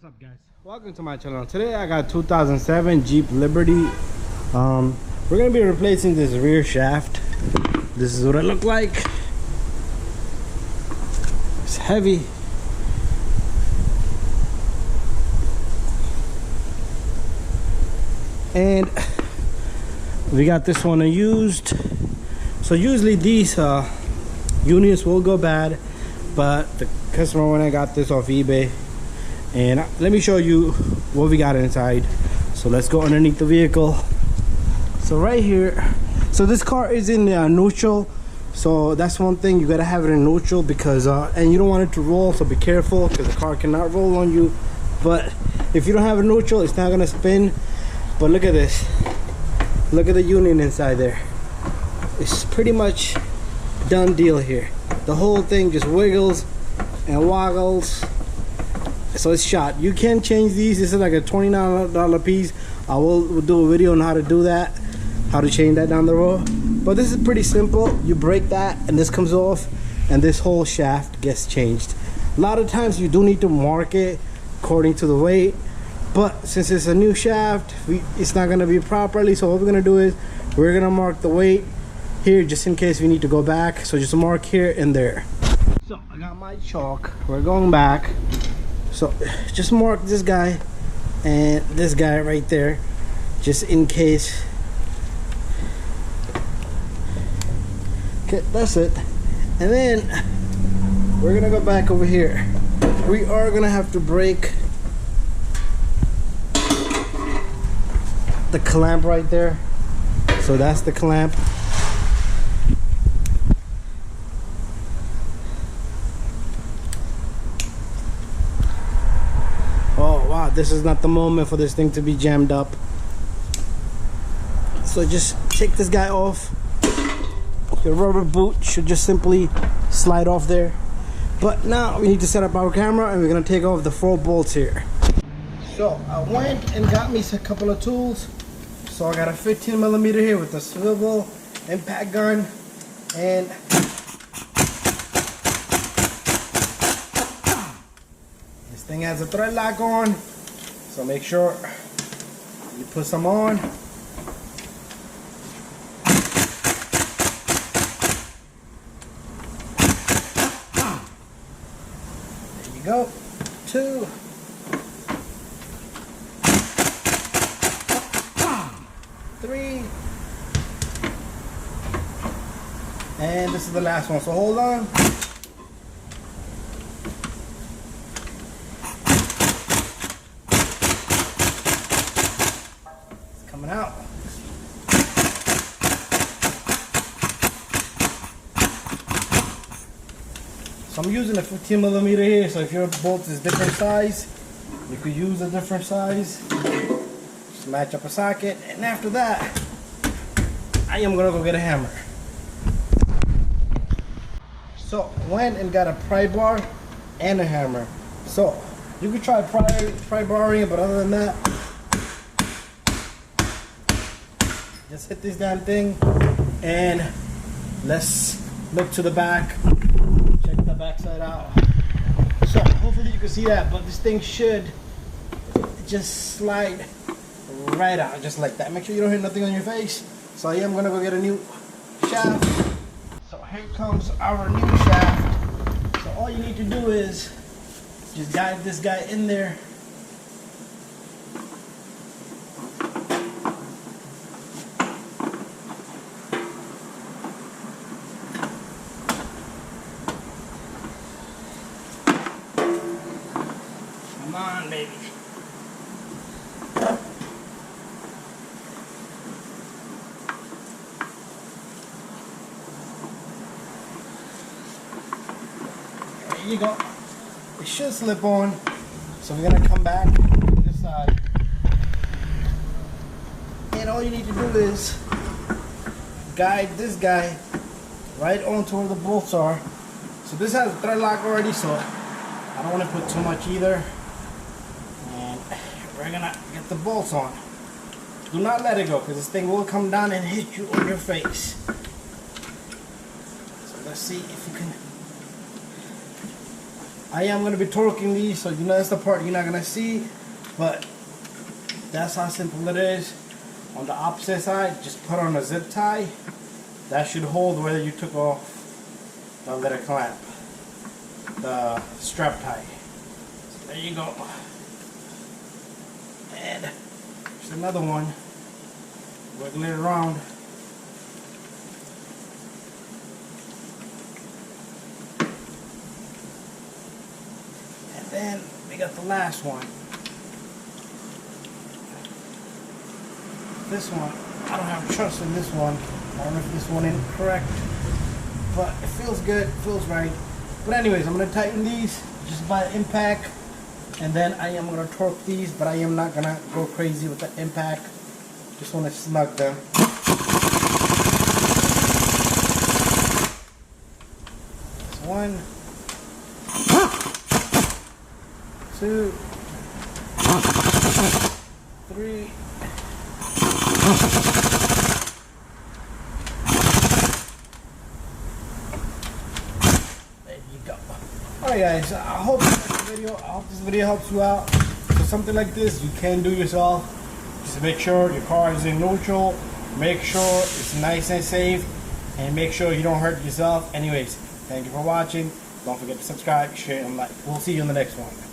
up, guys? Welcome to my channel. Today I got 2007 Jeep Liberty. We're gonna be replacing this rear shaft. This is what it looked like. It's heavy. And we got this one used. So usually these units will go bad, but the customer, when I got this off eBay, and let me show you what we got inside. So let's go underneath the vehicle. So right here, so this car is in neutral, so that's one thing, you gotta have it in neutral because and you don't want it to roll, so be careful because the car cannot roll on you. But if you don't have it neutral, it's not gonna spin. But look at this, look at the unit inside there. It's pretty much done deal here. The whole thing just wiggles and woggles, so it's shot. You can change these. This is like a $29 piece. I will do a video on how to do that, how to change that down the road. But this is pretty simple. You break that and this comes off and this whole shaft gets changed. A lot of times you do need to mark it according to the weight, but since it's a new shaft, it's not going to be properly. So what we're going to do is we're going to mark the weight here just in case we need to go back. So just mark here and there. So I got my chalk. We're going back. So just mark this guy and this guy right there, just in case. Okay, that's it. And then we're gonna go back over here. We are gonna have to break the clamp right there. So that's the clamp. This is not the moment for this thing to be jammed up. So just take this guy off. Your rubber boot should just simply slide off there. But now we need to set up our camera and we're gonna take off the 4 bolts here. So I went and got me a couple of tools. So I got a 15mm here with a swivel, impact gun, and this thing has a thread lock on. So make sure you put some on. There you go. 2. 3. And this is the last one. So hold on. Coming out. So I'm using a 15mm here, so if your bolt is different size, you could use a different size. Just match up a socket, and after that, I am gonna go get a hammer. So went and got a pry bar and a hammer. So you could try pry barring it, but other than that, just hit this damn thing and let's look to the back. Check the back side out. So hopefully you can see that, but this thing should just slide right out, just like that. Make sure you don't hit nothing on your face. So I am gonna go get a new shaft. So here comes our new shaft. So all you need to do is just guide this guy in there. Come on, baby. There you go. It should slip on. So we're gonna come back to this side. And all you need to do is guide this guy right onto where the bolts are. So this has a thread lock already, so I don't want to put too much either. And we're gonna get the bolts on. Do not let it go, because this thing will come down and hit you on your face. So let's see if you can I am going to be torquing these, so you know that's the part you're not going to see, but that's how simple it is. On the opposite side, just put on a zip tie. That should hold whether you took off the letter clamp, the strap tie. So there you go. And there's another one. Wiggle it around. And then we got the last one. This one, I don't have trust in this one. I don't know if this one is correct, but it feels good, feels right. But anyways, I'm gonna tighten these just by impact, and then I am gonna torque these, but I am not gonna go crazy with the impact. Just wanna snug them. That's 1, 2, 3. There you go. Alright guys, I hope you liked the video. I hope this video helps you out. So something like this you can do yourself. Just make sure your car is in neutral. Make sure it's nice and safe. And make sure you don't hurt yourself. Anyways, thank you for watching. Don't forget to subscribe, share, and like. We'll see you in the next one.